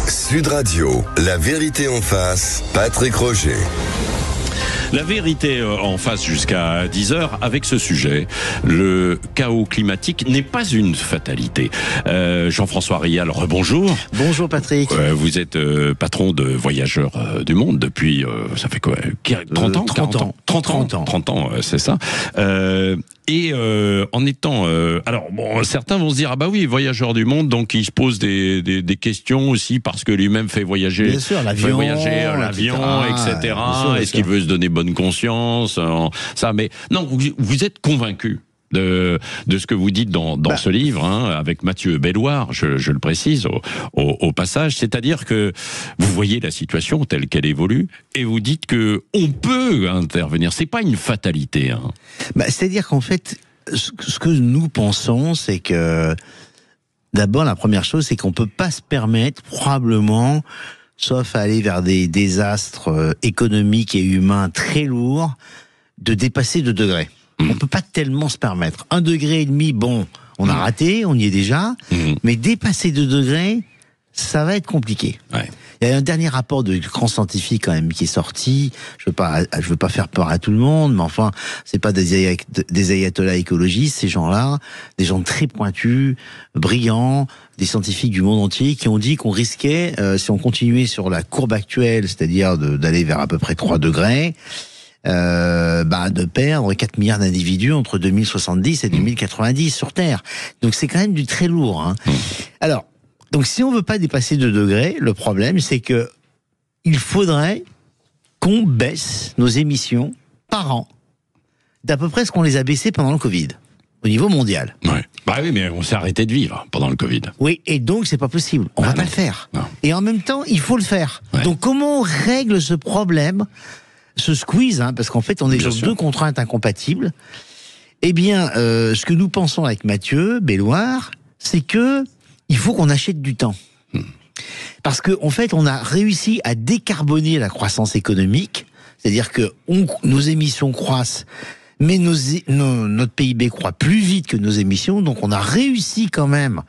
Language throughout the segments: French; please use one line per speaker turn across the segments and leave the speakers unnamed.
Sud Radio, la vérité en face, Patrick Roger.
La vérité en face jusqu'à 10h avec ce sujet. Le chaos climatique n'est pas une fatalité. Jean-François Rial, rebonjour.
Bonjour Patrick.
Vous êtes patron de Voyageurs du Monde depuis, ça fait quoi, 30 ans 30 ans, c'est ça. En étant... alors, bon, certains vont se dire, ah bah oui, Voyageurs du Monde, donc il se pose des questions aussi parce que lui-même fait voyager...
Bien sûr, l'avion,
etc. Est-ce qu'il veut se donner bonne conscience ça, mais non, vous êtes convaincu de ce que vous dites dans ce livre, avec Mathieu Belloir, je le précise au passage, c'est-à-dire que vous voyez la situation telle qu'elle évolue et vous dites que on peut intervenir, c'est pas une fatalité.
C'est-à-dire qu'en fait, ce que nous pensons, c'est que d'abord la première chose, c'est qu'on peut pas se permettre probablement, sauf à aller vers des désastres économiques et humains très lourds, de dépasser 2 degrés. On peut pas tellement se permettre. 1,5 degré, bon, on a raté, on y est déjà, mais dépasser 2 degrés, ça va être compliqué. Ouais. Il y a un dernier rapport de grands scientifiques quand même qui est sorti. Je veux pas faire peur à tout le monde, mais enfin, c'est pas des ayatollahs écologistes, ces gens-là, des gens très pointus, brillants, des scientifiques du monde entier qui ont dit qu'on risquait, si on continuait sur la courbe actuelle, c'est-à-dire d'aller vers à peu près 3 degrés, de perdre 4 milliards d'individus entre 2070 et 2090 sur Terre. Donc c'est quand même du très lourd. Alors, donc si on veut pas dépasser 2 degrés, le problème c'est que il faudrait qu'on baisse nos émissions par an d'à peu près ce qu'on les a baissées pendant le Covid, au niveau mondial.
Ouais. Bah oui, mais on s'est arrêté de vivre pendant le Covid.
Oui, et donc c'est pas possible. On va pas le faire. Non. Et en même temps, il faut le faire. Ouais. Donc comment on règle ce problème, ce squeeze, parce qu'en fait on est sur 2 contraintes incompatibles. Eh bien, ce que nous pensons avec Mathieu Belloir, c'est que il faut qu'on achète du temps. Parce que en fait, on a réussi à décarboner la croissance économique, c'est-à-dire que nos émissions croissent, mais notre PIB croît plus vite que nos émissions, donc on a réussi quand même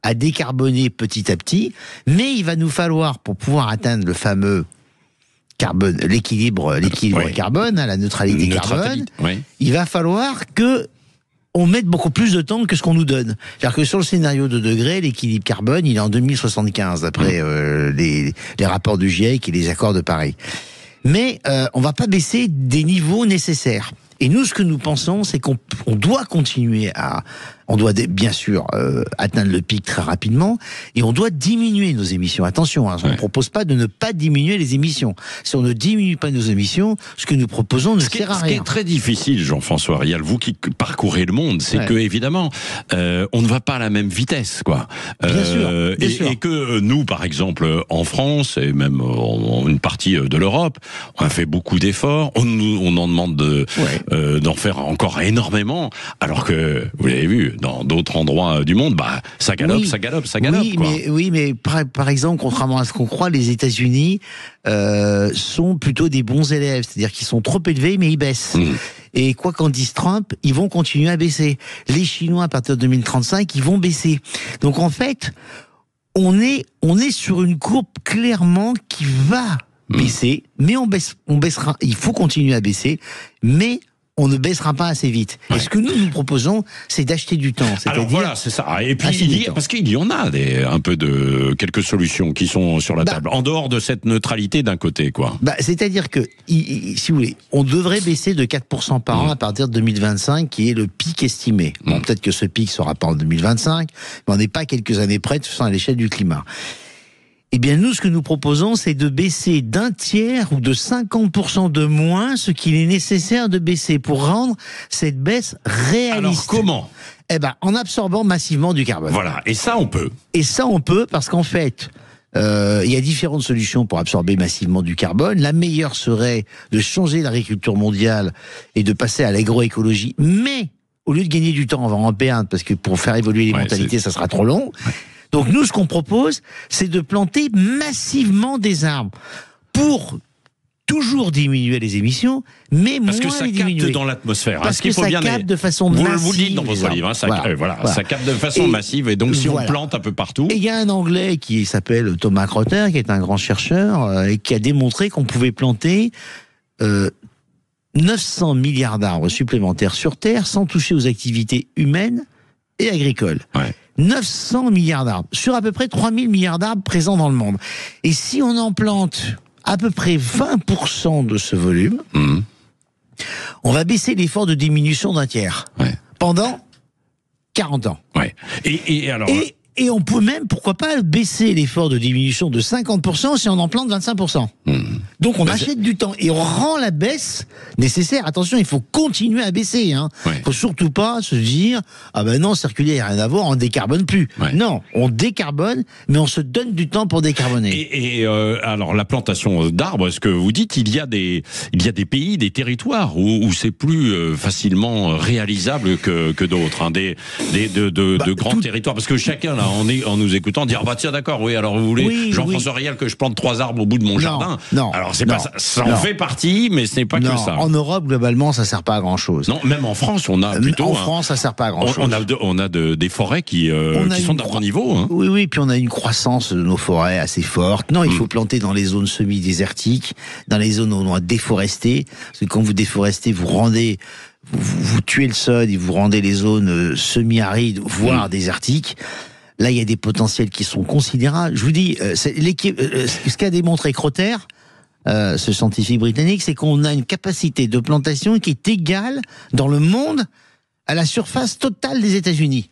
à décarboner petit à petit, mais il va nous falloir, pour pouvoir atteindre le fameux carbone, l'équilibre carbone, la neutralité carbone, il va falloir que on mette beaucoup plus de temps que ce qu'on nous donne. C'est-à-dire que sur le scénario de degrés, l'équilibre carbone, il est en 2075, d'après les rapports du GIEC et les accords de Paris. Mais on va pas baisser des niveaux nécessaires. Et nous, ce que nous pensons, c'est qu'on doit continuer on doit bien sûr atteindre le pic très rapidement, et on doit diminuer nos émissions. Attention, on ne propose pas de ne pas diminuer les émissions. Si on ne diminue pas nos émissions, ce que nous proposons ne sert à rien.
Ce qui est très difficile, Jean-François Rial, vous qui parcourez le monde, c'est que évidemment, on ne va pas à la même vitesse, quoi.
Bien sûr.
Et que nous, par exemple, en France et même en une partie de l'Europe, on a fait beaucoup d'efforts. On en demande d'en faire encore énormément, alors que vous l'avez vu. Dans d'autres endroits du monde, ça galope.
Oui, mais par exemple, contrairement à ce qu'on croit, les États-Unis sont plutôt des bons élèves, c'est-à-dire qu'ils sont trop élevés, mais ils baissent. Et quoi qu'en dise Trump, ils vont continuer à baisser. Les Chinois, à partir de 2035, ils vont baisser. Donc en fait, on est sur une courbe clairement qui va baisser, mais on baissera. Il faut continuer à baisser, mais on ne baissera pas assez vite. Et ce que nous proposons, c'est d'acheter du temps.
Alors voilà, c'est ça. Et puis, parce qu'il y en a quelques solutions qui sont sur la table, en dehors de cette neutralité d'un côté, quoi.
C'est-à-dire que, si vous voulez, on devrait baisser de 4% par an à partir de 2025, qui est le pic estimé. Bon, peut-être que ce pic sera pas en 2025, mais on n'est pas quelques années près, de toute façon, à l'échelle du climat. Eh bien, nous, ce que nous proposons, c'est de baisser d'1/3 ou de 50% de moins ce qu'il est nécessaire de baisser pour rendre cette baisse réaliste.
Alors, comment ?
En absorbant massivement du carbone.
Voilà. Et ça, on peut.
Parce qu'en fait, il y a différentes solutions pour absorber massivement du carbone. La meilleure serait de changer l'agriculture mondiale et de passer à l'agroécologie. Mais, au lieu de gagner du temps, on va en perdre, parce que pour faire évoluer les mentalités, ça sera trop long. Donc nous, ce qu'on propose, c'est de planter massivement des arbres pour toujours diminuer les émissions, mais
parce
moins
que ça
les diminuer.
capte dans l'atmosphère.
Parce que ça capte de façon massive.
Vous le dites dans votre livre, ça capte de façon massive, et donc si on plante un peu partout...
Et il y a un Anglais qui s'appelle Thomas Crotter, qui est un grand chercheur, et qui a démontré qu'on pouvait planter 900 milliards d'arbres supplémentaires sur Terre sans toucher aux activités humaines et agricoles. 900 milliards d'arbres, sur à peu près 3000 milliards d'arbres présents dans le monde. Et si on en plante à peu près 20% de ce volume, on va baisser l'effort de diminution d'un tiers pendant 40 ans.
Et alors...
Et on peut même, pourquoi pas, baisser l'effort de diminution de 50% si on en plante 25%. Donc on achète du temps et on rend la baisse nécessaire. Attention, il faut continuer à baisser. Il faut surtout pas se dire « Ah ben non, circuler, il n'y a rien à voir, on décarbone plus ». Non, on décarbone, mais on se donne du temps pour décarboner.
Et alors, la plantation d'arbres, ce que vous dites, il y a des pays, des territoires où c'est plus facilement réalisable que d'autres, de grands territoires. Parce que chacun, là, en nous écoutant, dire, bah tiens, d'accord, oui, alors vous voulez, Jean-François Rial, que je plante 3 arbres au bout de mon jardin.
Non.
Alors, c'est pas ça. Ça en fait partie, mais ce n'est pas que ça.
En Europe, globalement, ça sert pas à grand chose.
Non, même en France, on a plutôt.
En France, ça sert pas à grand chose.
On a des forêts qui sont d'un bon niveau.
Oui, puis on a une croissance de nos forêts assez forte. Non, il faut planter dans les zones semi-désertiques, dans les zones où on doit déforester. Parce que quand vous déforestez, vous tuez le sol et vous rendez les zones semi-arides, voire désertiques. Là, il y a des potentiels qui sont considérables. Je vous dis, ce qu'a démontré Crotter, ce scientifique britannique, c'est qu'on a une capacité de plantation qui est égale dans le monde à la surface totale des États-Unis.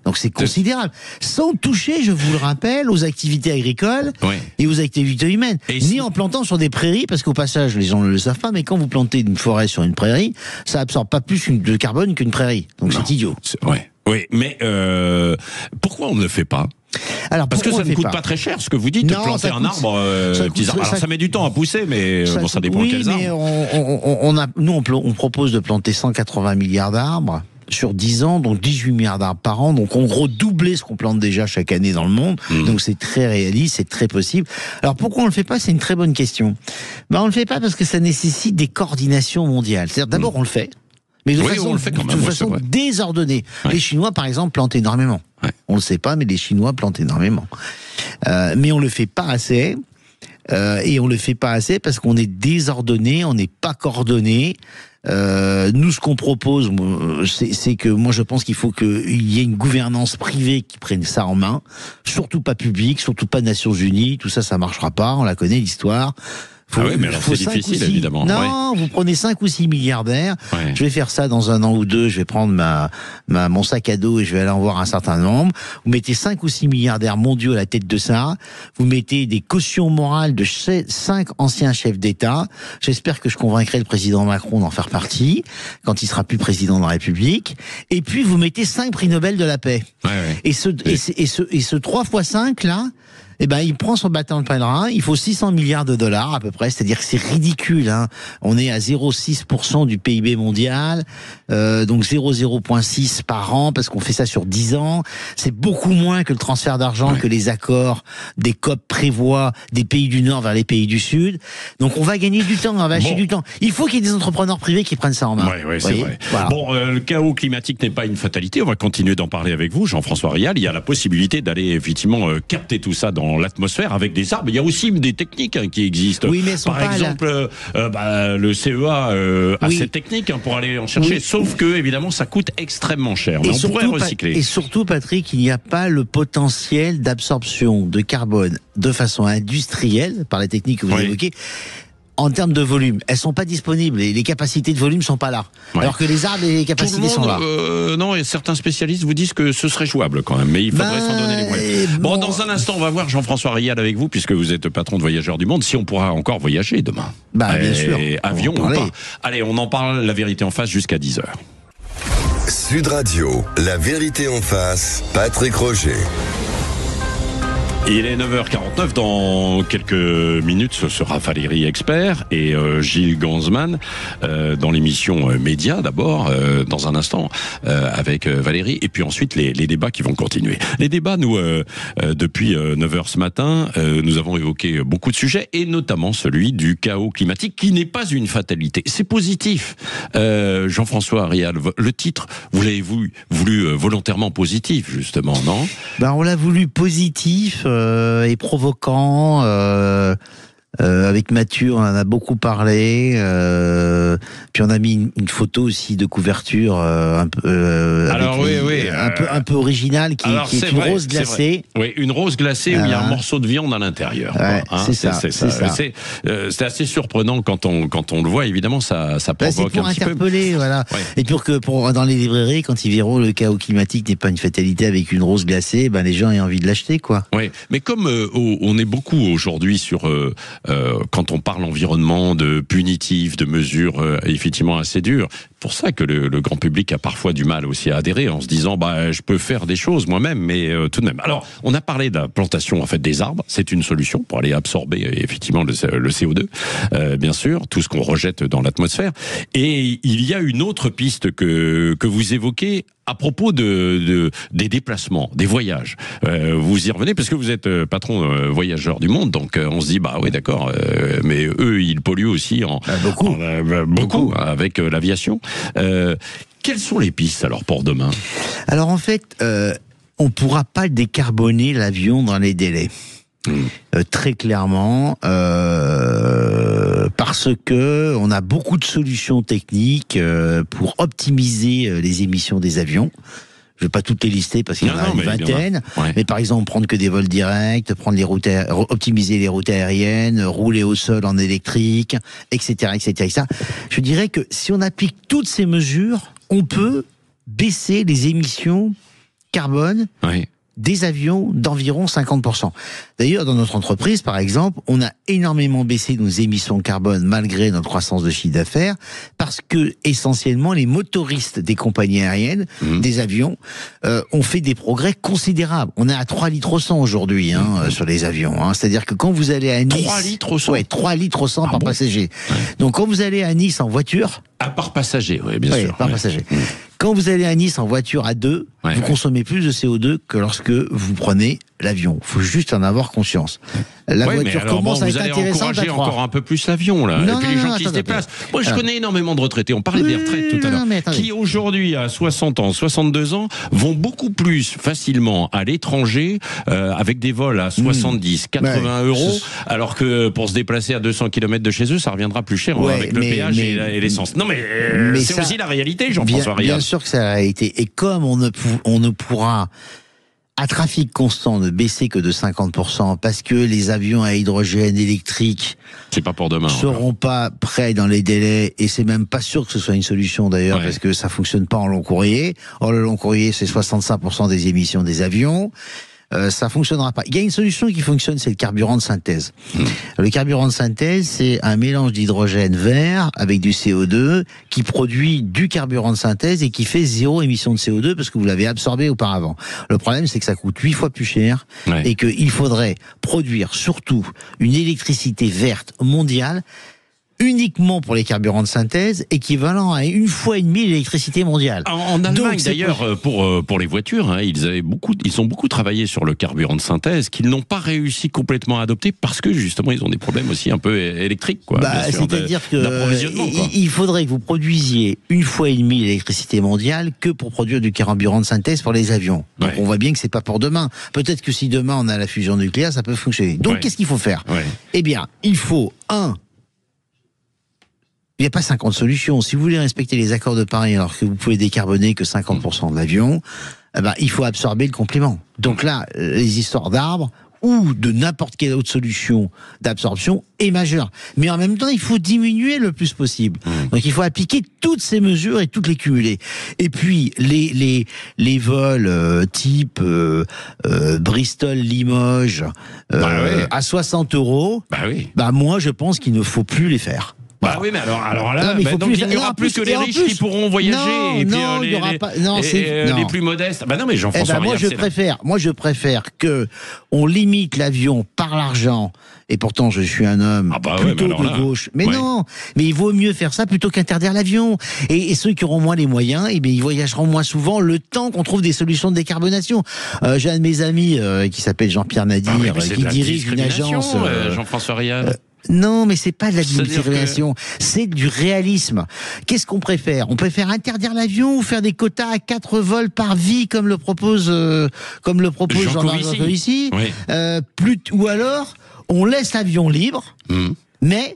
Donc c'est considérable. Sans toucher, je vous le rappelle, aux activités agricoles et aux activités humaines. Ni en plantant sur des prairies, parce qu'au passage, les gens ne le savent pas, mais quand vous plantez une forêt sur une prairie, ça absorbe pas plus de carbone qu'une prairie. Donc c'est idiot.
Oui, mais pourquoi on ne le fait pas ? Alors, parce que ça ne coûte pas très cher, ce que vous dites, de planter un arbre. Alors ça met du temps à pousser, mais ça dépend de quels arbres.
Nous, on propose de planter 180 milliards d'arbres sur 10 ans, donc 18 milliards d'arbres par an, donc en gros doubler ce qu'on plante déjà chaque année dans le monde. Donc c'est très réaliste, c'est très possible. Alors pourquoi on le fait pas ? C'est une très bonne question. On le fait pas parce que ça nécessite des coordinations mondiales. C'est-à-dire d'abord on le fait. Mais de façon désordonnée. Les Chinois, par exemple, plantent énormément. On le sait pas, mais les Chinois plantent énormément. Mais on le fait pas assez. Et on le fait pas assez parce qu'on est désordonné, on n'est pas coordonné. Nous, ce qu'on propose, c'est que moi, je pense qu'il faut qu'il y ait une gouvernance privée qui prenne ça en main. Surtout pas publique, surtout pas Nations Unies. Tout ça, ça marchera pas. On la connaît, l'histoire.
Mais alors c'est difficile, évidemment.
Non, vous prenez 5 ou 6 milliardaires. Je vais faire ça dans 1 an ou 2. Je vais prendre mon sac à dos et je vais aller en voir un certain nombre. Vous mettez 5 ou 6 milliardaires mondiaux à la tête de ça. Vous mettez des cautions morales de 5 anciens chefs d'État. J'espère que je convaincrai le président Macron d'en faire partie quand il sera plus président de la République. Et puis vous mettez 5 prix Nobel de la paix. Et ce 3 x 5 là, il prend son bâton de pèlerin, il faut 600 milliards de dollars à peu près, c'est-à-dire que c'est ridicule. On est à 0,6% du PIB mondial, donc 0,6 par an, parce qu'on fait ça sur 10 ans. C'est beaucoup moins que le transfert d'argent que les accords des COP prévoient des pays du Nord vers les pays du Sud. Donc on va gagner du temps, on va acheter du temps. Il faut qu'il y ait des entrepreneurs privés qui prennent ça en main.
C'est vrai. Voilà. Le chaos climatique n'est pas une fatalité, on va continuer d'en parler avec vous, Jean-François Rial. Il y a la possibilité d'aller effectivement capter tout ça dans l'atmosphère avec des arbres. Il y a aussi des techniques qui existent.
Oui, mais par
exemple, le CEA a cette technique pour aller en chercher. Sauf que, évidemment, ça coûte extrêmement cher. Mais on pourrait recycler.
Et surtout, Patrick, il n'y a pas le potentiel d'absorption de carbone de façon industrielle, par la technique que vous évoquez, en termes de volume. Elles sont pas disponibles et les capacités de volume sont pas là. Alors que les arbres et les capacités sont là.
Non, et certains spécialistes vous disent que ce serait jouable quand même, mais il faudrait s'en donner les moyens. Bon, dans un instant, on va voir Jean-François Rial avec vous, puisque vous êtes patron de Voyageurs du Monde, si on pourra encore voyager demain.
Bien sûr.
Avion ou pas. Allez, on en parle, la vérité en face, jusqu'à 10h.
Sud Radio, la vérité en face, Patrick Roger.
Il est 9h49, dans quelques minutes ce sera Valérie Expert et Gilles Ganzmann dans l'émission Média d'abord, dans un instant avec Valérie, et puis ensuite les débats qui vont continuer. Les débats, nous, depuis 9h ce matin, nous avons évoqué beaucoup de sujets, et notamment celui du chaos climatique, qui n'est pas une fatalité, c'est positif. Jean-François Rial, le titre, vous l'avez voulu volontairement positif, justement, non?
Ben, on l'a voulu positif et provoquant. Avec Mathieu, on en a beaucoup parlé. Puis on a mis une photo aussi de couverture un peu originale, qui est une rose glacée.
Oui, une rose glacée où il y a un morceau de viande à l'intérieur.
Ouais, c'est ça.
C'est assez surprenant quand on le voit. Évidemment, ça provoque
un petit peu. C'est pour interpeller, voilà. Ouais. Et dans les librairies, quand ils verront le chaos climatique n'est pas une fatalité avec une rose glacée, ben les gens aient envie de l'acheter, quoi.
Oui, mais comme on est beaucoup aujourd'hui sur quand on parle environnement, de punitifs, de mesures effectivement assez dures. Pour ça que le grand public a parfois du mal aussi à adhérer, en se disant je peux faire des choses moi-même, mais tout de même. Alors, on a parlé de la plantation en fait des arbres, c'est une solution pour aller absorber effectivement le CO2, bien sûr, tout ce qu'on rejette dans l'atmosphère. Et il y a une autre piste que vous évoquez à propos des déplacements, des voyages. Vous y revenez parce que vous êtes patron voyageur du monde, donc on se dit oui d'accord, mais eux ils polluent aussi beaucoup avec l'aviation. Quelles sont les pistes alors pour demain?
Alors en fait, on ne pourra pas décarboner l'avion dans les délais. Très clairement, parce que on a beaucoup de solutions techniques pour optimiser les émissions des avions. Je ne vais pas toutes les lister parce qu'il y en a une vingtaine. Mais par exemple, prendre que des vols directs, optimiser les routes aériennes, rouler au sol en électrique, etc., etc. Je dirais que si on applique toutes ces mesures, on peut baisser les émissions carbone des avions d'environ 50%. D'ailleurs, dans notre entreprise, par exemple, on a énormément baissé nos émissions de carbone malgré notre croissance de chiffre d'affaires, parce que, essentiellement, les motoristes des compagnies aériennes, des avions, ont fait des progrès considérables. On est à 3 litres au 100 aujourd'hui, sur les avions. C'est-à-dire que quand vous allez à Nice...
3 litres au 100
Ouais, 3 litres au 100 par passager. Donc, quand vous allez à Nice en voiture...
par passager, oui, bien sûr.
Par passager. Quand vous allez à Nice en voiture à deux, vous consommez plus de CO2 que lorsque vous prenez l'avion. Il faut juste en avoir conscience. La voiture commence à être intéressante. Vous allez encourager
encore un peu plus l'avion, là. Et puis les gens qui se déplacent. Moi, je connais énormément de retraités. On parlait des retraites tout à l'heure. Qui aujourd'hui, à 60 ans, 62 ans, vont beaucoup plus facilement à l'étranger, avec des vols à 70, 80 euros, alors que pour se déplacer à 200 km de chez eux, ça reviendra plus cher avec le péage et l'essence. Non, mais c'est aussi la réalité, Jean-François Rial.
Bien sûr que c'est la réalité. Et comme on ne pourra à trafic constant ne baisser que de 50%, parce que les avions à hydrogène électrique seront pas prêts dans les délais, et c'est même pas sûr que ce soit une solution d'ailleurs, parce que ça fonctionne pas en long courrier. Or, le long courrier, c'est 65% des émissions des avions. Ça fonctionnera pas. Il y a une solution qui fonctionne, c'est le carburant de synthèse. Le carburant de synthèse, c'est un mélange d'hydrogène vert avec du CO2 qui produit du carburant de synthèse et qui fait 0 émission de CO2 parce que vous l'avez absorbé auparavant. Le problème, c'est que ça coûte 8 fois plus cher et qu'il faudrait produire surtout une électricité verte mondiale uniquement pour les carburants de synthèse, équivalent à 1,5 fois l'électricité mondiale.
En Allemagne, d'ailleurs, pour les voitures, ils ont beaucoup travaillé sur le carburant de synthèse, qu'ils n'ont pas réussi complètement à adopter, parce que justement, ils ont des problèmes aussi un peu électriques, quoi.
C'est-à-dire que il faudrait que vous produisiez 1,5 fois l'électricité mondiale que pour produire du carburant de synthèse pour les avions. Donc on voit bien que c'est pas pour demain. Peut-être que si demain on a la fusion nucléaire, ça peut fonctionner. Donc qu'est-ce qu'il faut faire ? Eh bien, il faut il n'y a pas 50 solutions. Si vous voulez respecter les accords de Paris alors que vous pouvez décarboner que 50% de l'avion, il faut absorber le complément. Donc là, les histoires d'arbres ou de n'importe quelle autre solution d'absorption est majeure. Mais en même temps, il faut diminuer le plus possible. Donc il faut appliquer toutes ces mesures et toutes les cumuler. Et puis, les vols type Bristol-Limoges à 60 €, moi je pense qu'il ne faut plus les faire.
Bah oui, mais alors là,
non,
donc il n'y aura plus que les riches qui pourront voyager, et puis les plus modestes. Bah non, mais Jean-François Rial,
moi je préfère que on limite l'avion par l'argent. Et pourtant, je suis un homme plutôt de gauche. Mais non, mais il vaut mieux faire ça plutôt qu'interdire l'avion. Et ceux qui auront moins les moyens, eh bien, ils voyageront moins souvent le temps qu'on trouve des solutions de décarbonation. J'ai un de mes amis qui s'appelle Jean-Pierre Nadir, qui dirige une agence.
Jean-François Rial.
Non, mais c'est pas de la discrimination, c'est du réalisme. Qu'est-ce qu'on préfère ? On préfère interdire l'avion ou faire des quotas à 4 vols par vie, comme le propose Jean-Marc Covici, ou alors on laisse l'avion libre, mais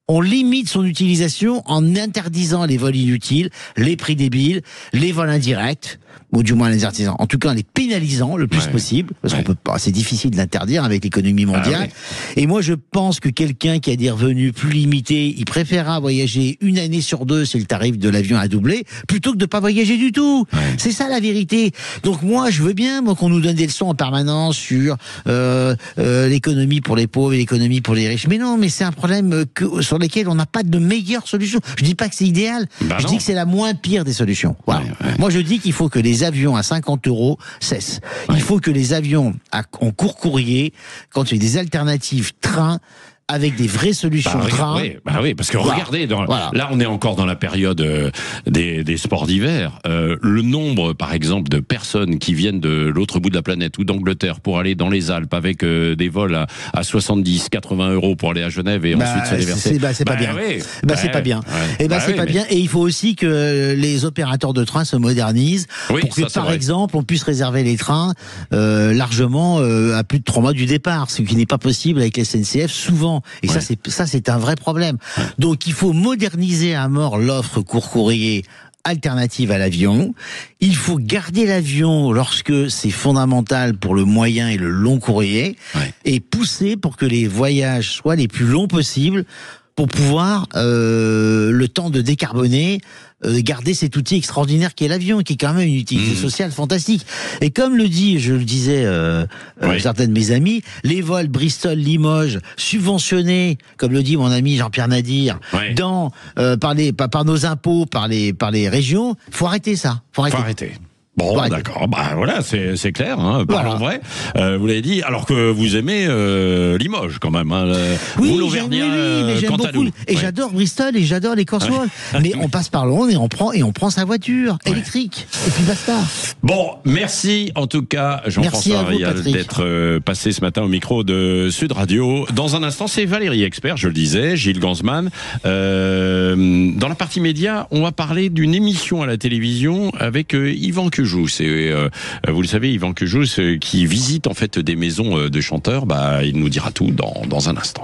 on limite son utilisation en interdisant les vols inutiles, les prix débiles, les vols indirects, ou du moins les artisans. En tout cas, en les pénalisant le plus possible, parce qu'on peut pas, c'est difficile de l'interdire avec l'économie mondiale. Et moi, je pense que quelqu'un qui a des revenus plus limités, il préférera voyager une année sur 2 si le tarif de l'avion a doublé, plutôt que de pas voyager du tout. C'est ça la vérité. Donc moi, je veux bien qu'on nous donne des leçons en permanence sur l'économie pour les pauvres et l'économie pour les riches. Mais non, mais c'est un problème sur lequel on n'a pas de meilleure solution. Je dis pas que c'est idéal, je dis que c'est la moins pire des solutions. Voilà. Moi, je dis qu'il faut que les avions à 50 € cessent. Il faut que les avions en court courrier, quand il y a des alternatives train, avec des vraies solutions train.
Oui, parce que regardez, là on est encore dans la période des sports d'hiver. Le nombre, par exemple, de personnes qui viennent de l'autre bout de la planète ou d'Angleterre pour aller dans les Alpes avec des vols à 70, 80 € pour aller à Genève et ensuite se déverser.
C'est pas bien. C'est pas bien. C'est pas bien. Et il faut aussi que les opérateurs de train se modernisent pour que, par exemple, on puisse réserver les trains largement à plus de 3 mois du départ, ce qui n'est pas possible avec la SNCF souvent. Et ça, c'est un vrai problème. Donc, il faut moderniser à mort l'offre court courrier alternative à l'avion. Il faut garder l'avion lorsque c'est fondamental pour le moyen et le long courrier, et pousser pour que les voyages soient les plus longs possibles pour pouvoir, le temps de décarboner, garder cet outil extraordinaire qui est l'avion, qui est quand même une utilité sociale fantastique. Et comme je le disais, certains de mes amis, les vols Bristol-Limoges subventionnés, comme le dit mon ami Jean-Pierre Nadir, par nos impôts, par les régions, faut arrêter ça. Faut arrêter.
Bon, d'accord. Bah voilà, c'est clair. Parlons vrai. Vous l'avez dit. Alors que vous aimez Limoges quand même.
Oui, j'aime beaucoup. Et j'adore Bristol et j'adore les Cotswolds. Mais on passe par Londres et on prend sa voiture électrique. Et puis basta.
Bon, merci en tout cas Jean-François Rial d'être passé ce matin au micro de Sud Radio. Dans un instant, c'est Valérie Expert, je le disais, Gilles Gansman. Dans la partie média, on va parler d'une émission à la télévision avec Yvan Cujoux. C'est, vous le savez, Yvan Cujoux qui visite en fait des maisons de chanteurs. Il nous dira tout dans un instant.